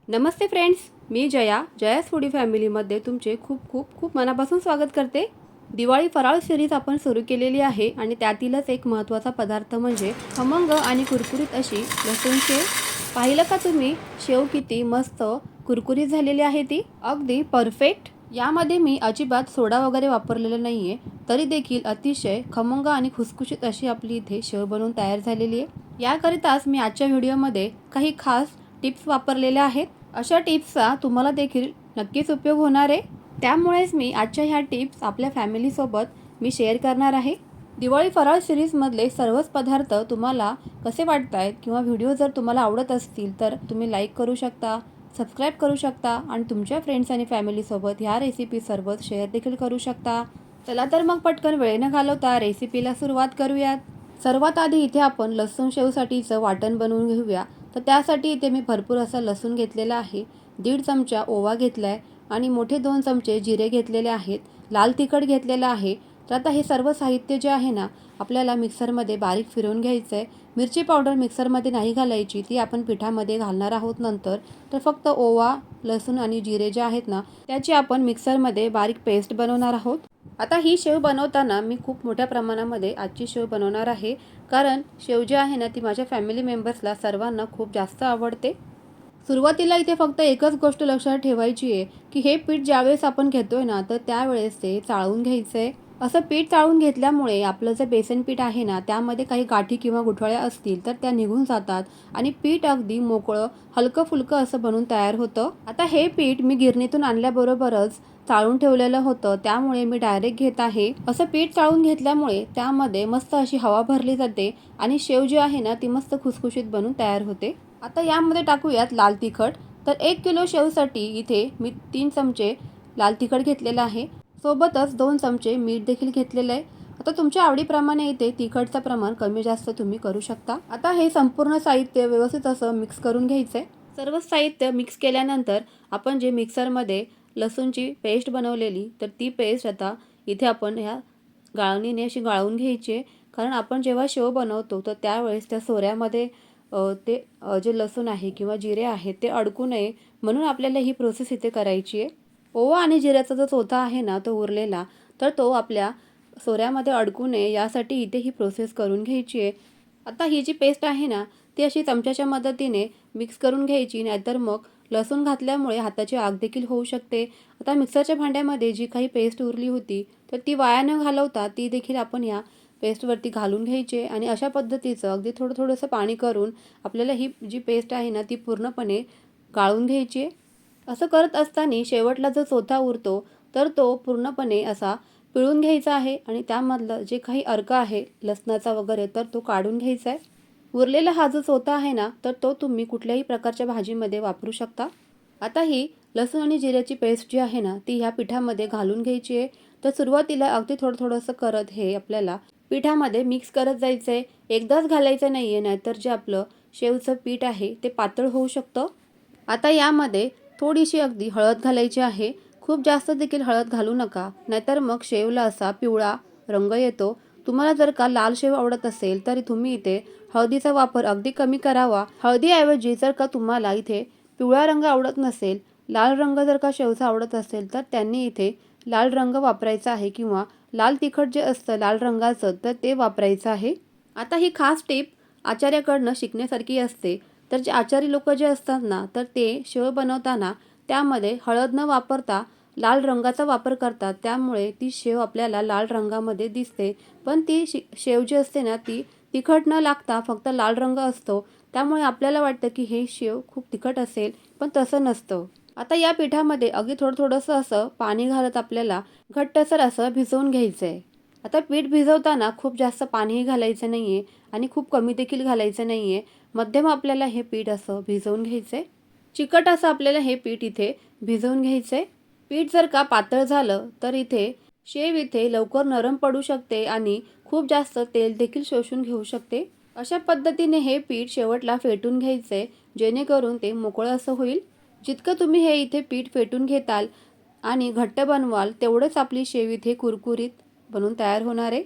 नमस्ते friends, मी जयास foodie फॅमिलीमध्ये तुमचे खूप खूप खूप मनापासून स्वागत करते। दिवाळी फराळ सिरीज आपण सुरू केलेली आहे आणि त्यातीलच एक महत्त्वाचा पदार्थ म्हणजे खमंग आणि कुरकुरीत अशी लसूण शेव। पाहिलं का तुम्ही शेव किती मस्त कुरकुरीत झालेली आहे, ती अगदी परफेक्ट। यामध्ये मी अजिबात सोडा वगैरे वापरलेला नाही आहे, तरी देखील अतिशय खमंग आणि खुसखुशीत अशी आपली इथे शेव बनवून तयार झालेली आहे। याकरिताच मी आजच्या व्हिडिओमध्ये काही खास टिप्स वापरलेल्या आहेत। अशा टिप्सचा तुम्हाला देखील नक्कीच उपयोग होणार आहे, त्यामुळेच मी आजच्या ह्या टिप्स आपल्या फॅमिलीसोबत मी शेअर करणार आहे। दिवाळी फराळ सिरीजमधले सर्वच पदार्थ तुम्हाला कसे वाटत आहेत किंवा व्हिडिओ जर तुम्हाला आवडत असतील तर तुम्ही लाईक करू शकता, सबस्क्राईब करू शकता आणि तुमच्या फ्रेंड्स आणि फॅमिलीसोबत ह्या रेसिपी सर्वच शेअर देखील करू शकता। चला तर मग पटकन वेळ न घालवता रेसिपीला सुरुवात करूयात। सर्वात आधी इथे आपण लसूण शेवसाठीचं वाटण बनवून घेऊया। तर त्यासाठी इथे मी भरपूर असा लसूण घेतलेला आहे, 1.5 चमचा ओवा घेतला आहे आणि मोठे 2 चमचे जिरे घेतलेले आहेत, लाल तिखट घेतलेला आहे। तर आता हे सर्व साहित्य जे आहे ना आपल्याला मिक्सरमध्ये बारीक फिरवून घ्यायचं आहे। मिरची पावडर मिक्सरमध्ये नाही घालायची, ती आपण पिठामध्ये घालणार आहोत नंतर। तर फक्त ओवा, लसूण आणि जिरे जे आहेत ना त्याची आपण मिक्सरमध्ये बारीक पेस्ट बनवणार आहोत। आता ही शेव बनवताना मी खूप मोठ्या प्रमाणामध्ये आजची शेव बनवणार आहे, कारण शेव जी आहे ना ती माझ्या फॅमिली मेंबर्सला सर्वांना खूप जास्त आवडते। सुरुवातीला इथे फक्त एकच गोष्ट लक्षात ठेवायची आहे की हे पीठ ज्यावेळेस आपण घेतोय ना तर त्यावेळेस ते चाळून घ्यायचं आहे। असं पीठ चाळून घेतल्यामुळे आपलं जे बेसन पीठ आहे ना त्यामध्ये काही गाठी किंवा गुठळ्या असतील तर त्या निघून जातात आणि पीठ अगदी मोकळं हलकं फुलकं असं बनून तयार होतं। आता हे पीठ मी गिरणीतून आणल्याबरोबरच चाळून ठेवलेलं होतं, त्यामुळे मी डायरेक्ट घेत आहे। असं पीठ चाळून घेतल्यामुळे त्यामध्ये मस्त अशी हवा भरली जाते आणि शेव जी आहे ना ती मस्त खुसखुशीत बनून तयार होते। आता यामध्ये टाकूयात लाल तिखट। तर 1 किलो शेवसाठी इथे मी 3 चमचे लाल तिखट घेतलेलं आहे, सोबतच 2 चमचे मीठ देखील घेतलेलं आहे। आता तुमच्या आवडीप्रमाणे इथे तिखटचं प्रमाण कमी जास्त तुम्ही करू शकता। आता हे संपूर्ण साहित्य व्यवस्थित असं मिक्स करून घ्यायचं आहे। सर्व साहित्य मिक्स केल्यानंतर आपण जे मिक्सरमध्ये लसूणची पेस्ट बनवलेली तर ती पेस्ट आता इथे आपण ह्या गाळणीने अशी गाळून घ्यायची आहे, कारण आपण जेव्हा शेव बनवतो तर त्यावेळेस त्या सोऱ्यामध्ये जे लसूण आहे किंवा जिरे आहेत ते अडकू नये म्हणून आपल्याला ही प्रोसेस इथे करायची आहे। ओवा आणि जिऱ्याचा जो चोथा आहे ना तो उरलेला तर तो आपल्या सोऱ्यामध्ये अडकू नये यासाठी इथे ही प्रोसेस करून घ्यायची आहे। आता ही जी पेस्ट आहे ना ती अशी चमच्याच्या मदतीने मिक्स करून घ्यायची, नाहीतर मग लसूण घातल्यामुळे हाताची आग देखील होऊ शकते। आता मिक्सरच्या भांड्यामध्ये जी काही पेस्ट उरली होती तर ती वाया न घालवता ती देखील आपण या पेस्टवरती घालून घ्यायचे आणि अशा पद्धतीचं अगदी थोडंसं पाणी करून आपल्याला ही जी पेस्ट आहे ना ती पूर्णपणे गाळून घ्यायची आहे। असं करत असताना शेवटला जो चोथा उरतो तर तो पूर्णपणे असा पिळून घ्यायचा आहे आणि त्यामधलं जे काही अर्क आहे लसणाचा वगैरे तर तो काढून घ्यायचा आहे। उरलेला हा जो चोथा आहे ना तर तो तुम्ही कुठल्याही प्रकारच्या भाजीमध्ये वापरू शकता। आता ही लसूण आणि जिऱ्याची पेस्ट जी आहे ना ती ह्या पिठामध्ये घालून घ्यायची आहे। तर सुरुवातीला अगदी थोडंसं करत हे आपल्याला पिठामध्ये मिक्स करत जायचं आहे, एकदाच घालायचं नाही आहे, नाहीतर जे आपलं शेवचं पीठ आहे ते पातळ होऊ शकतं। आता यामध्ये थोडीशी अगदी हळद घालायची आहे, खूप जास्त देखील हळद घालू नका, नाहीतर मग शेवला असा पिवळा रंग येतो। तुम्हाला जर का लाल शेव आवडत असेल तर तुम्ही इथे हळदीचा वापर अगदी कमी करावा। हळदीऐवजी जर का तुम्हाला इथे पिवळा रंग आवडत नसेल, लाल रंग जर का शेवचा आवडत असेल तर त्यांनी इथे लाल रंग वापरायचा आहे किंवा लाल तिखट जे असतं लाल रंगाचं तर ते वापरायचं आहे। आता ही खास टीप आचार्याकडनं शिकण्यासारखी असते। तर जे आचारी लोक जे असतात ना तर ते शेव बनवताना त्यामध्ये हळद न वापरता लाल रंगाचा वापर करतात, त्यामुळे ती शेव आपल्याला लाल रंगामध्ये दिसते, पण ती शेव जी असते ना ती तिखट न लागता फक्त लाल रंग असतो, त्यामुळे आपल्याला वाटतं की हे शेव खूप तिखट असेल, पण तसं नसतं। आता या पिठामध्ये अगदी थोडंसं असं पाणी घालत आपल्याला घट्टसर असं भिजवून घ्यायचं आहे। आता पीठ भिजवताना खूप जास्त पाणीही घालायचं नाही आहे आणि खूप कमी देखील घालायचं नाही आहे, मध्यम आपल्याला हे पीठ असं भिजवून घ्यायचं आहे। चिकट असं आपल्याला हे पीठ इथे भिजवून घ्यायचं आहे। पीठ जर का पातळ झालं तर इथे शेव इथे लवकर नरम पडू शकते आणि खूप जास्त तेल देखील शोषून घेऊ शकते। अशा पद्धतीने हे पीठ शेवटला फेटून घ्यायचं आहे, जेणेकरून ते मोकळं असं होईल। जितकं तुम्ही हे इथे पीठ फेटून घेताल आणि घट्ट बनवाल तेवढंच आपली शेव इथे कुरकुरीत बनून तयार होणार आहे।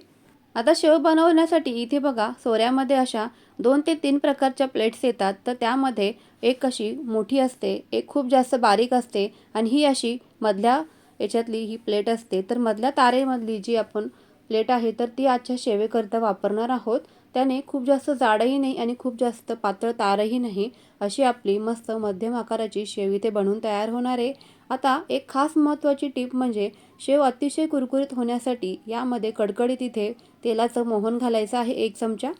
आता शेव बनवण्यासाठी इथे बघा सोऱ्यामध्ये अशा 2 ते 3 प्रकारच्या प्लेट्स येतात. तर त्यामध्ये एक अशी मोठी असते, एक खूप जास्त बारीक असते आणि ही अशी मधल्या याच्यातली ही प्लेट असते. तर मधल्या तारेमधली जी आपण प्लेट आहे तर ती आजच्या शेवेकरता वापरणार आहोत. त्याने खूप जास्त जाडही नाही आणि खूप जास्त पातळ तारही नाही, अशी आपली मस्त मध्यम आकाराची शेव इथे बनवून तयार होणार आहे. आता एक खास महत्त्वाची टीप म्हणजे शेव अतिशय कुरकुरीत होण्यासाठी यामध्ये कडकडीत इथे तेलाचं मोहन घालायचं आहे 1 चमचा.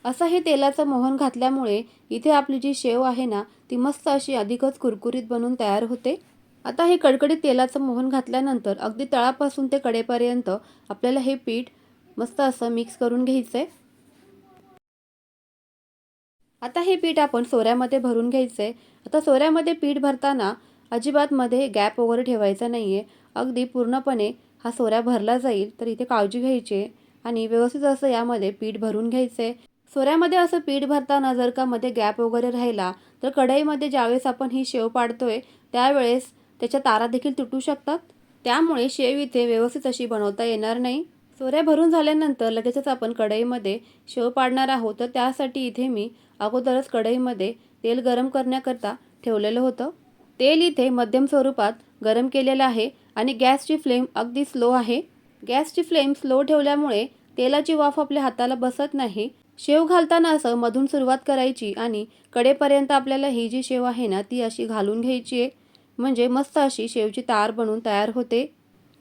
असं हे तेलाचं मोहन घातल्यामुळे इथे आपली जी शेव आहे ना ती मस्त अशी अधिकच कुरकुरीत बनून तयार होते. आता हे कडकडीत तेलाचं मोहन घातल्यानंतर अगदी तळापासून ते कडेपर्यंत आपल्याला हे पीठ मस्त असं मिक्स करून घ्यायचं आहे. आता हे पीठ आपण सोऱ्यामध्ये भरून घ्यायचं आहे. आता सोऱ्यामध्ये पीठ भरताना अजिबात मध्ये गॅप वगैरे ठेवायचा नाही आहे. अगदी पूर्णपणे हा सोऱ्या भरला जाईल तर इथे काळजी घ्यायची आहे आणि व्यवस्थित असं यामध्ये पीठ भरून घ्यायचं आहे. सोऱ्यामध्ये असं पीठ भरताना जर का मध्ये गॅप वगैरे राहिला तर कढईमध्ये ज्यावेळेस आपण ही शेव पाडतोय त्यावेळेस त्याच्या तारा देखील तुटू शकतात. त्यामुळे शेव इथे व्यवस्थित अशी बनवता येणार नाही. सोऱ्या भरून झाल्यानंतर लगेचच आपण कढईमध्ये शेव पाडणार आहोत. तर त्यासाठी इथे मी अगोदरच कढईमध्ये तेल गरम करण्याकरता ठेवलेलं होतं. तेल इथे मध्यम स्वरूपात गरम केलेलं आहे आणि गॅसची फ्लेम अगदी स्लो आहे. गॅसची फ्लेम स्लो ठेवल्यामुळे तेलाची वाफ आपल्या हाताला बसत नाही. शेव घालताना असं मधून सुरुवात करायची आणि कडेपर्यंत आपल्याला ही जी शेव आहे ना ती अशी घालून घ्यायची आहे. म्हणजे मस्त अशी शेवची तार बनून तयार होते.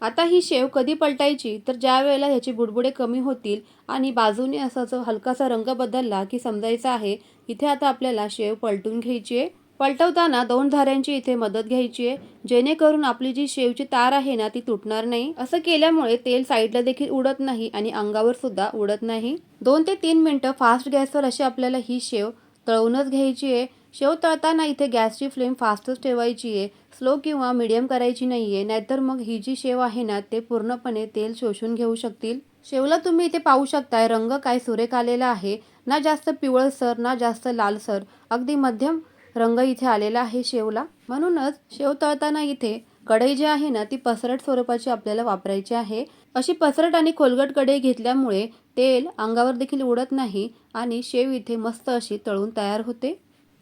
आता ही शेव कधी पलटायची तर ज्या वेळेला ह्याचे बुडबुडे कमी होतील आणि बाजूने असा जो हलकासा रंग बदलला की समजायचं आहे इथे आता आपल्याला शेव पलटून घ्यायची आहे. पलटवताना 2 धाऱ्यांची इथे मदत घ्यायची आहे, जेणेकरून आपली जी शेवची तार आहे ना ती तुटणार नाही. असं केल्यामुळे तेल साईडला देखील उडत नाही आणि अंगावर सुद्धा उडत नाही. 2 ते 3 मिनटं फास्ट गॅसवर अशी आपल्याला ही शेव तळूनच घ्यायची आहे. शेव तळताना इथे गॅसची फ्लेम फास्टच ठेवायची आहे, स्लो किंवा मीडियम करायची नाही आहे, नाहीतर मग ही जी शेव आहे ना ते पूर्णपणे तेल शोषून घेऊ शकतील. शेवला तुम्ही इथे पाहू शकताय रंग काय सुरेख आलेला आहे. ना जास्त पिवळसर ना जास्त लालसर, अगदी मध्यम रंग इथे आलेला आहे शेवला. म्हणूनच शेव तळताना इथे कढई जी आहे ना ती पसरट स्वरूपाची आपल्याला वापरायची आहे. अशी पसरट आणि खोलगट कढई घेतल्यामुळे तेल अंगावर देखील उडत नाही आणि शेव इथे मस्त अशी तळून तयार होते.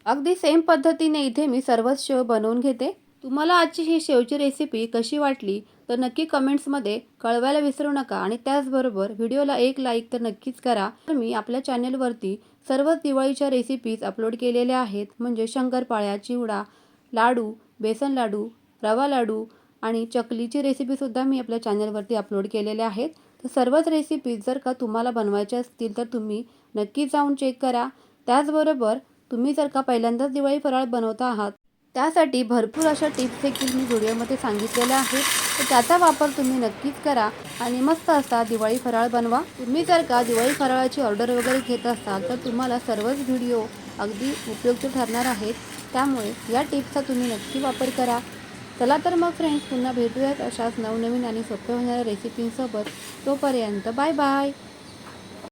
अगदी सेम पद्धतीने इथे मी सर्वच शेव बनवून घेते. तुम्हाला आजची ही शेवची रेसिपी कशी वाटली तर नक्की कमेंट्समध्ये कळवायला विसरू नका आणि त्याचबरोबर व्हिडिओला एक लाईक तर नक्कीच करा. तर मी आपल्या चॅनलवरती सर्वच दिवाळीच्या रेसिपीज अपलोड केलेल्या आहेत, म्हणजे शंकरपाळ्या, चिवडा, लाडू, बेसन लाडू, रवा लाडू आणि चकलीची रेसिपीसुद्धा मी आपल्या चॅनलवरती अपलोड केलेल्या आहेत. तर सर्वच रेसिपीज जर का तुम्हाला बनवायच्या असतील तर तुम्ही नक्की जाऊन चेक करा. त्याचबरोबर तुम्ही जर का पहिल्यांदाच दिवाळी फराळ बनवता आहात त्यासाठी भरपूर अशा टिप्स देखील मी व्हिडिओमध्ये सांगितलेल्या आहेत. तर त्याचा वापर तुम्ही नक्कीच करा आणि मस्त असा दिवाळी फराळ बनवा. तुम्ही जर का दिवाळी फराळाची ऑर्डर वगैरे घेत असाल तर तुम्हाला सर्वच व्हिडिओ अगदी उपयुक्त ठरणार आहेत. त्यामुळे या टिप्सचा तुम्ही नक्की वापर करा. चला तर मग फ्रेंड्स, पुन्हा भेटूयात अशाच नवनवीन आणि सोप्या होणाऱ्या रेसिपींसोबत. तोपर्यंत बाय बाय.